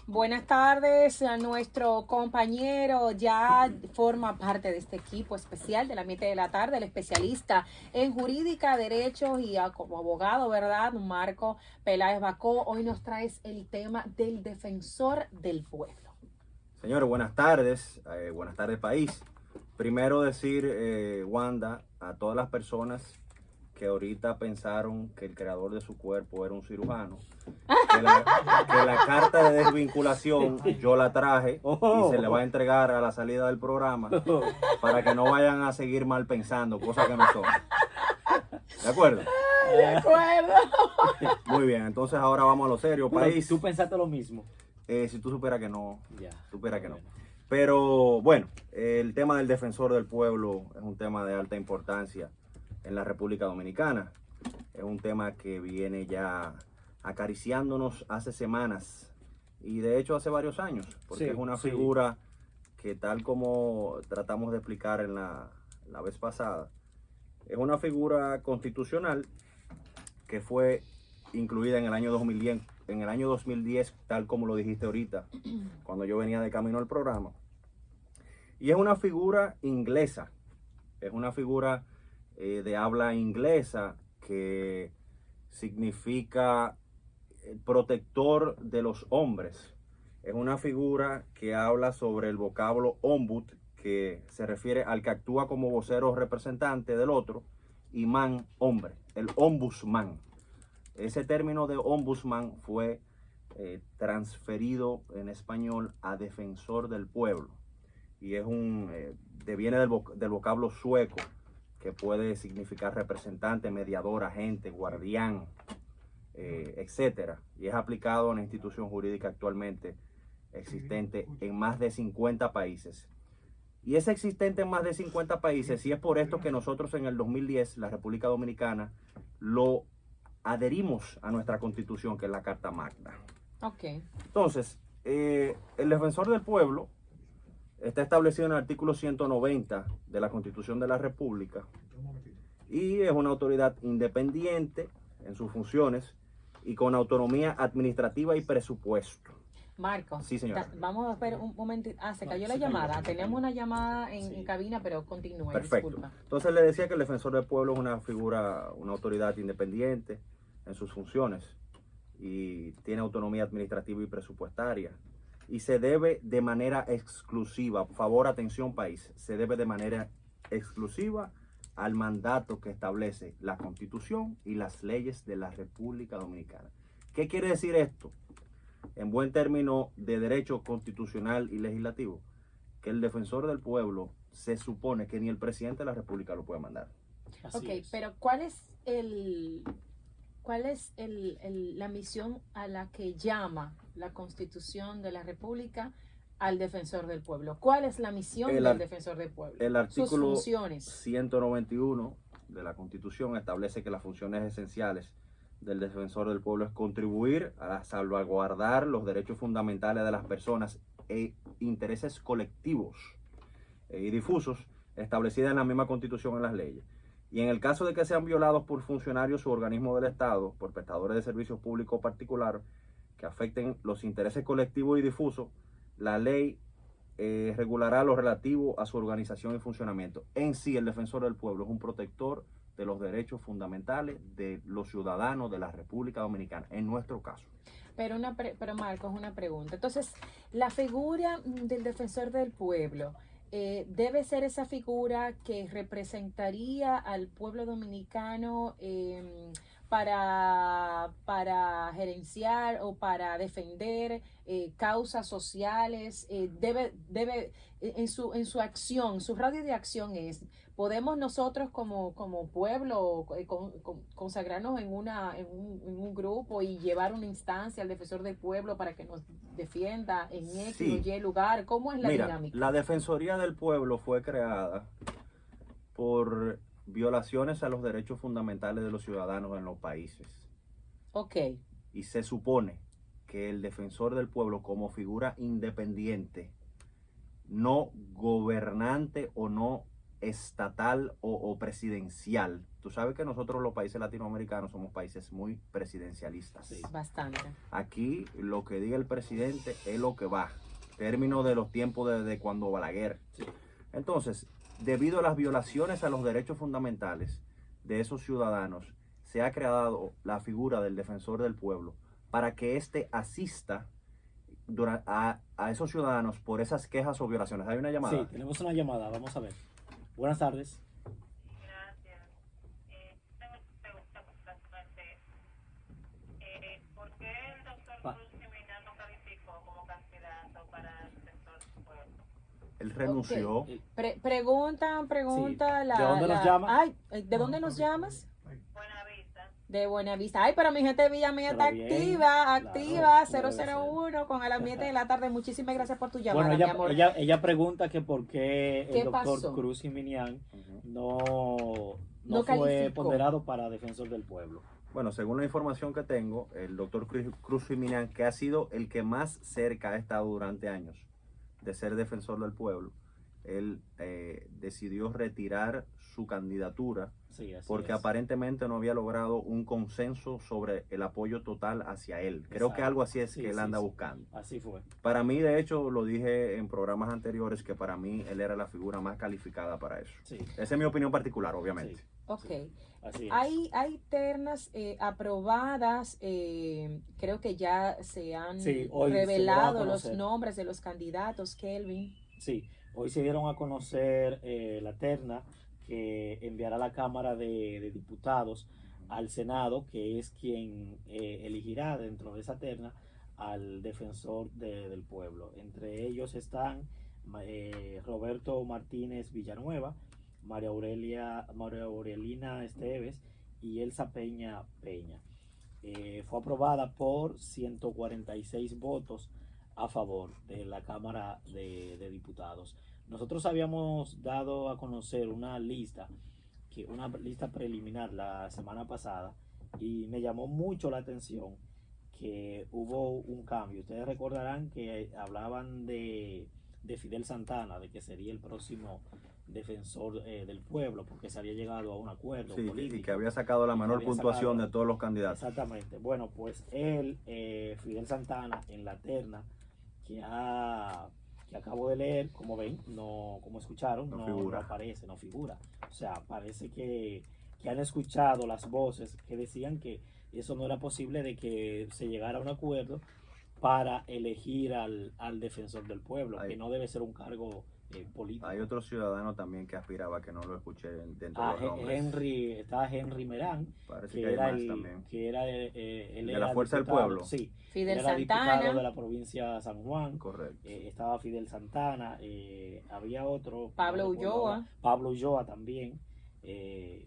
Buenas tardes a nuestro compañero, ya forma parte de este equipo especial del ambiente de la tarde, el especialista en jurídica, derechos y como abogado, ¿verdad? Marco Peláez Bacó. Hoy nos traes el tema del defensor del pueblo. Señores, buenas tardes país. Primero decir, Wanda, a todas las personas que ahorita pensaron que el creador de su cuerpo era un cirujano, que la carta de desvinculación yo la traje y se le va a entregar a la salida del programa para que no vayan a seguir mal pensando, cosas que no son. ¿De acuerdo? De acuerdo. Muy bien, entonces ahora vamos a lo serio, país. ¿Tú pensaste lo mismo? Si tú supieras que no, Ya. supieras que no. Pero bueno, el tema del defensor del pueblo es un tema de alta importancia en la República Dominicana. Es un tema que viene ya acariciándonos hace semanas y de hecho hace varios años, porque Sí, es una sí. figura que, tal como tratamos de explicar en la vez pasada, es una figura constitucional que fue incluida en el año 2010, tal como lo dijiste ahorita, cuando yo venía de camino al programa. Y es una figura inglesa, es una figura de habla inglesa que significa protector de los hombres. Es una figura que habla sobre el vocablo ombud, que se refiere al que actúa como vocero representante del otro, y man, hombre, el ombudsman. Ese término de ombudsman fue transferido en español a defensor del pueblo y es viene del vocablo sueco, que puede significar representante, mediador, agente, guardián, etcétera, y es aplicado en la institución jurídica actualmente existente en más de 50 países. Y es existente en más de 50 países, y es por esto que nosotros en el 2010, la República Dominicana, lo adherimos a nuestra constitución, que es la Carta Magna. Ok. Entonces, el defensor del pueblo está establecido en el artículo 190 de la Constitución de la República y es una autoridad independiente en sus funciones y con autonomía administrativa y presupuesto. Marco, Sí, señora. vamos a ver un momento. Se cayó la llamada. Teníamos una llamada en cabina, pero continúe. Perfecto. Disculpa. Entonces le decía que el defensor del pueblo es una figura, una autoridad independiente en sus funciones y tiene autonomía administrativa y presupuestaria. Y se debe de manera exclusiva, por favor, atención país, se debe de manera exclusiva al mandato que establece la Constitución y las leyes de la República Dominicana. ¿Qué quiere decir esto? En buen término de derecho constitucional y legislativo, que el defensor del pueblo se supone que ni el presidente de la República lo puede mandar. Ok, pero ¿cuál es la misión a la que llama la Constitución de la República al defensor del pueblo? ¿Cuál es la misión del defensor del pueblo? El artículo sus funciones. 191 de la Constitución establece que las funciones esenciales del defensor del pueblo es contribuir a salvaguardar los derechos fundamentales de las personas e intereses colectivos y difusos establecidas en la misma Constitución y en las leyes. Y en el caso de que sean violados por funcionarios u organismos del Estado, por prestadores de servicios públicos particulares, que afecten los intereses colectivos y difusos, la ley regulará lo relativo a su organización y funcionamiento. En sí, el defensor del pueblo es un protector de los derechos fundamentales de los ciudadanos de la República Dominicana, en nuestro caso. Pero Marcos, una pregunta. Entonces, la figura del defensor del pueblo debe ser esa figura que representaría al pueblo dominicano para gerenciar o para defender causas sociales. En su acción, su radio de acción es, podemos nosotros como pueblo consagrarnos en un grupo y llevar una instancia al defensor del pueblo para que nos defienda en X o Y lugar. ¿Cómo es la dinámica? La Defensoría del Pueblo fue creada por violaciones a los derechos fundamentales de los ciudadanos en los países. Ok. Y se supone que el defensor del pueblo, como figura independiente, no gobernante o no estatal o presidencial. Tú sabes que nosotros los países latinoamericanos somos países muy presidencialistas. Sí, bastante. Aquí lo que diga el presidente es lo que va, término de los tiempos de cuando Balaguer. Sí. Entonces, debido a las violaciones a los derechos fundamentales de esos ciudadanos, se ha creado la figura del defensor del pueblo para que éste asista a esos ciudadanos por esas quejas o violaciones. ¿Hay una llamada? Sí, tenemos una llamada, vamos a ver. Buenas tardes. Gracias. Tengo una pregunta bastante. ¿Por qué el doctor Cruz Jiménez no calificó como candidato para el sector del pueblo? Él renunció. Okay. Pregunta, Sí. ¿De dónde nos llamas? Ay, ¿de dónde nos llamas? Buenavista. De Buenavista. Ay, pero mi gente de Villa Mía está Pero bien, activa, claro, 001 con el ambiente de la tarde. Muchísimas gracias por tu llamada, Bueno, mi amor. ella pregunta que por qué ¿Qué el doctor pasó? Cruz Jiménez Ujú. No fue calificó. ponderado para defensor del pueblo. Bueno, según la información que tengo, el doctor Cruz Jiménez, que ha sido el que más cerca ha estado durante años de ser defensor del pueblo, él decidió retirar su candidatura Sí, así porque es. aparentemente no había logrado un consenso sobre el apoyo total hacia él. Creo que Exacto. algo así es Sí, que él sí, anda sí. buscando. Así fue. Para mí, de hecho, lo dije en programas anteriores, que para mí él era la figura más calificada para eso. Sí, Esa es mi opinión particular, obviamente. sí, Ok. así es. Hay ternas aprobadas, creo que ya se han Sí, hoy se revelado dieron a los conocer. nombres de los candidatos, Kelvin. Sí, hoy se dieron a conocer la terna que enviará la Cámara de Diputados al Senado, que es quien elegirá dentro de esa terna al defensor del pueblo. Entre ellos están Roberto Martínez Villanueva, María Aurelina Esteves y Elsa Peña Peña. Fue aprobada por 146 votos a favor de la Cámara de Diputados. Nosotros habíamos dado a conocer una lista preliminar la semana pasada y me llamó mucho la atención que hubo un cambio. Ustedes recordarán que hablaban de Fidel Santana, de que sería el próximo defensor del pueblo, porque se había llegado a un acuerdo Sí, político. y que había sacado la menor puntuación de todos los candidatos. Exactamente. Bueno, pues él, Fidel Santana, en la terna que acabo de leer, como ven, como escucharon, No no figura. aparece, no figura. O sea, parece que han escuchado las voces que decían que eso no era posible, de que se llegara a un acuerdo para elegir al defensor del pueblo, que no debe ser un cargo político. Hay otro ciudadano también que aspiraba, que no lo escuché dentro de los nombres. Estaba Henry Merán, Parece que hay era más también. él De era la Fuerza del diputado, Pueblo. sí, Fidel él era diputado de Santana, la provincia de San Juan. Correcto. Estaba Fidel Santana, había otro, Pablo no recuerdo Ulloa. ahora, Pablo Ulloa también,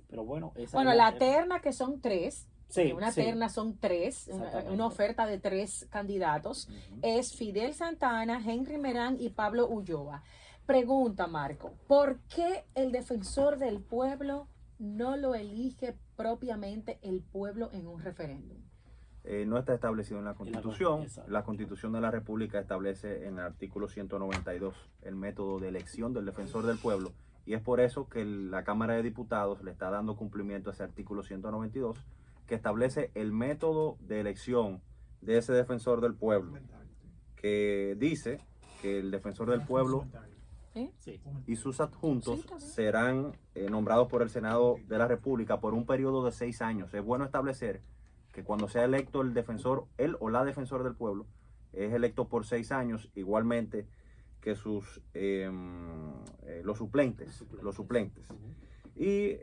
pero bueno, esa Bueno, es la terna que son tres, Sí, que una sí. terna son tres, Exactamente. una oferta de tres candidatos, Ujú. es Fidel Santana, Henry Merán y Pablo Ulloa. Pregunta, Marco, ¿por qué el defensor del pueblo no lo elige propiamente el pueblo en un referéndum? No está establecido en la Constitución. Exacto. La Constitución de la República establece en el artículo 192 el método de elección del defensor del pueblo, y es por eso que la Cámara de Diputados le está dando cumplimiento a ese artículo 192, que establece el método de elección de ese defensor del pueblo, que dice que el defensor del pueblo Sí. y sus adjuntos Sí, está bien. serán nombrados por el Senado de la República por un periodo de 6 años. Es bueno establecer que cuando sea electo el defensor, él o la defensor del pueblo, es electo por 6 años, igualmente que los suplentes. Ujú. Y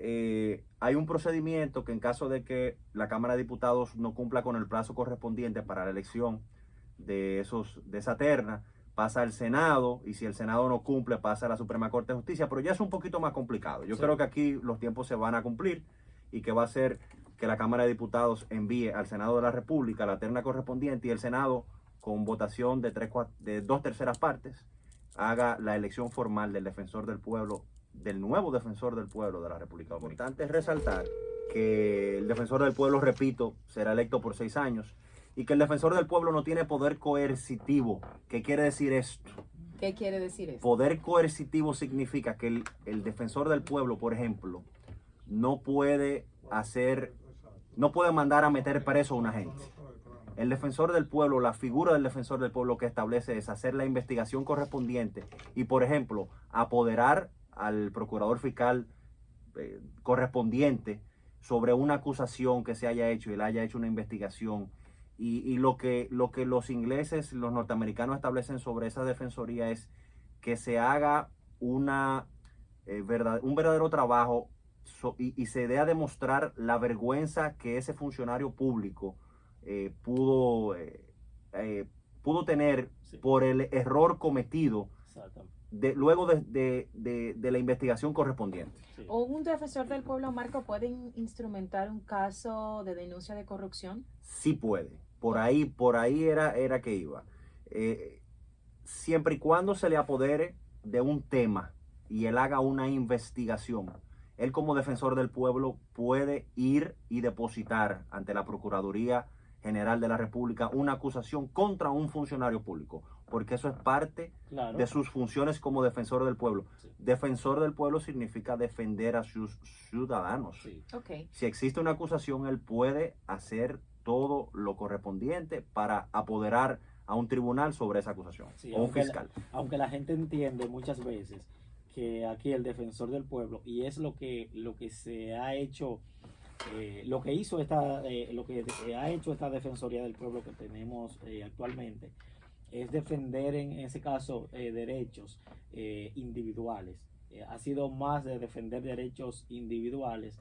hay un procedimiento que, en caso de que la Cámara de Diputados no cumpla con el plazo correspondiente para la elección de esa terna, pasa al Senado, y si el Senado no cumple, pasa a la Suprema Corte de Justicia, pero ya es un poquito más complicado. Yo Sí. creo que aquí los tiempos se van a cumplir, y que va a ser que la Cámara de Diputados envíe al Senado de la República la terna correspondiente, y el Senado, con votación de 2/3 partes, haga la elección formal del defensor del pueblo, del nuevo defensor del pueblo de la República Dominicana. Importante es resaltar que el defensor del pueblo, repito, será electo por 6 años, y que el defensor del pueblo no tiene poder coercitivo. ¿Qué quiere decir esto? ¿Qué quiere decir eso? Poder coercitivo significa que el defensor del pueblo, por ejemplo, no puede no puede mandar a meter preso a una gente. El defensor del pueblo, la figura del defensor del pueblo que establece es hacer la investigación correspondiente y, por ejemplo, apoderar al procurador fiscal correspondiente sobre una acusación que se haya hecho y él haya hecho una investigación. Y lo que los ingleses, los norteamericanos establecen sobre esa defensoría es que se haga un verdadero trabajo y se dé a demostrar la vergüenza que ese funcionario público pudo tener Sí. por el error cometido Exactamente. luego de la investigación correspondiente. Sí. ¿O un defensor del pueblo, Marco, puede instrumentar un caso de denuncia de corrupción? Sí puede. Por ahí era que iba. Siempre y cuando se le apodere de un tema y él haga una investigación, él como defensor del pueblo puede ir y depositar ante la Procuraduría General de la República una acusación contra un funcionario público, porque eso es parte Claro. de sus funciones como defensor del pueblo. Sí. Defensor del pueblo significa defender a sus ciudadanos. Sí. Ok. Si existe una acusación, él puede hacer todo lo correspondiente para apoderar a un tribunal sobre esa acusación, Sí, o un fiscal. Aunque la gente entiende muchas veces que aquí el defensor del pueblo, y es lo que se ha hecho, lo que ha hecho esta defensoría del pueblo que tenemos actualmente, es defender en ese caso derechos individuales. Ha sido más de defender derechos individuales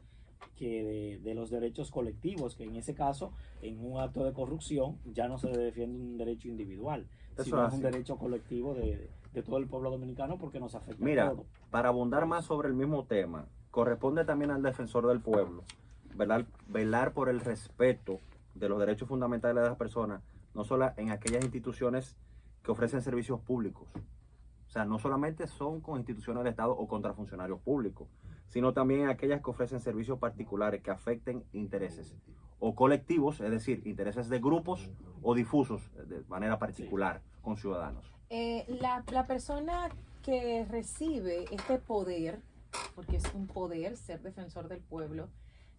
que de los derechos colectivos, que en ese caso, en un acto de corrupción, ya no se defiende un derecho individual, Eso sino es es un así. derecho colectivo de todo el pueblo dominicano, porque nos afecta a Mira, todos. para abundar más sobre el mismo tema, corresponde también al defensor del pueblo velar por el respeto de los derechos fundamentales de las personas, no solo en aquellas instituciones que ofrecen servicios públicos. O sea, no solamente son con instituciones del Estado o contra funcionarios públicos, sino también en aquellas que ofrecen servicios particulares que afecten intereses o colectivos, es decir, intereses de grupos o difusos de manera particular con ciudadanos. La persona que recibe este poder, porque es un poder ser defensor del pueblo,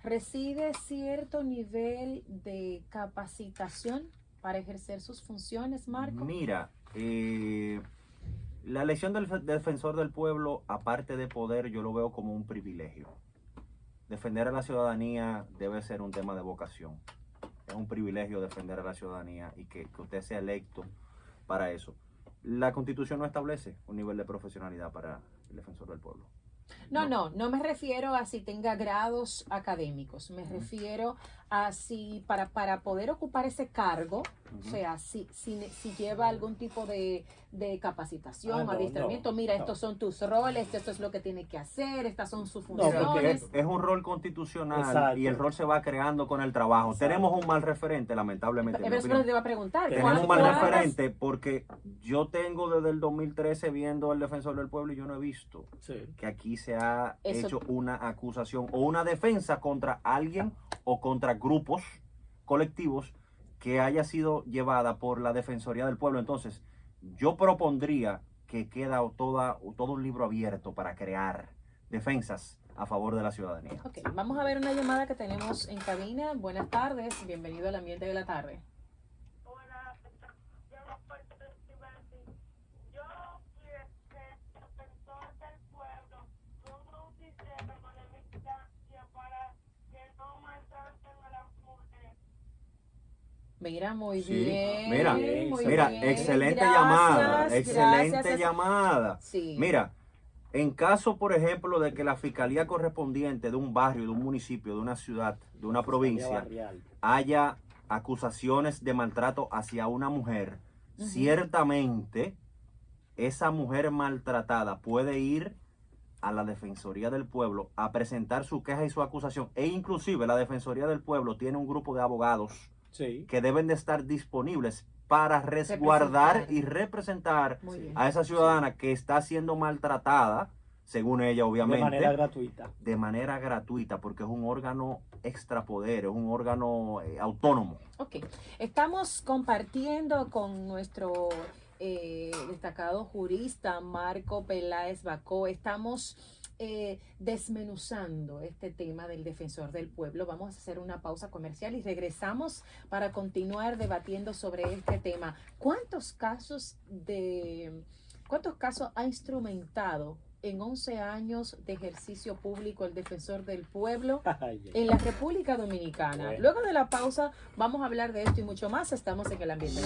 recibe cierto nivel de capacitación para ejercer sus funciones, Marco. Mira, la elección del defensor del pueblo, aparte de poder, yo lo veo como un privilegio. Defender a la ciudadanía debe ser un tema de vocación. Es un privilegio defender a la ciudadanía y que usted sea electo para eso. La Constitución no establece un nivel de profesionalidad para el defensor del pueblo. No me refiero a si tenga grados académicos, me refiero a si para poder ocupar ese cargo, o sea, si lleva algún tipo de capacitación, adiestramiento, mira, estos son tus roles, esto es lo que tiene que hacer, estas son sus funciones. Es un rol constitucional. Exacto. Y el rol se va creando con el trabajo. Exacto. Tenemos un mal referente, lamentablemente. Pero eso te iba a preguntar. Tenemos un mal ¿cuántas- referente porque yo tengo desde el 2013 viendo al defensor del pueblo y yo no he visto Sí. que aquí se ha Eso- hecho una acusación o una defensa contra alguien o contra grupos colectivos que haya sido llevada por la Defensoría del Pueblo. Entonces, yo propondría que queda todo un libro abierto para crear defensas a favor de la ciudadanía. Ok, vamos a ver una llamada que tenemos en cabina. Buenas tardes, bienvenido al ambiente de la tarde. Hola, yo no puedo decir, yo fui el defensor del pueblo, todo un sistema de vigilancia para que no maltraten a las mujeres. Mira, muy Sí, bien. mira, muy mira, bien. excelente Gracias, llamada, excelente gracias. llamada. Sí. Mira, en caso, por ejemplo, de que la fiscalía correspondiente de un barrio, de un municipio, de una ciudad, de una provincia, Barrial. haya acusaciones de maltrato hacia una mujer, ciertamente esa mujer maltratada puede ir a la Defensoría del Pueblo a presentar su queja y su acusación, e inclusive la Defensoría del Pueblo tiene un grupo de abogados Sí. que deben de estar disponibles para resguardar y representar Muy bien. a esa ciudadana que está siendo maltratada, según ella obviamente, De manera gratuita. de manera gratuita, porque es un órgano extrapoder, es un órgano autónomo. Ok, estamos compartiendo con nuestro destacado jurista Marco Peláez Bacó. Estamos desmenuzando este tema del defensor del pueblo. Vamos a hacer una pausa comercial y regresamos para continuar debatiendo sobre este tema. ¿Cuántos casos ha instrumentado en 11 años de ejercicio público el defensor del pueblo en la República Dominicana? Bueno. Luego de la pausa vamos a hablar de esto y mucho más. Estamos en El Ambiente.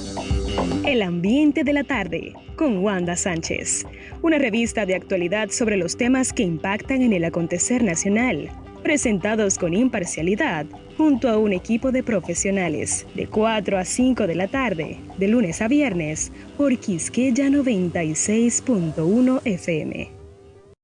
El Ambiente de la Tarde, con Wanda Sánchez. Una revista de actualidad sobre los temas que impactan en el acontecer nacional. Presentados con imparcialidad, junto a un equipo de profesionales. De 4 a 5 de la tarde, de lunes a viernes, por Quisqueya 96.1 FM.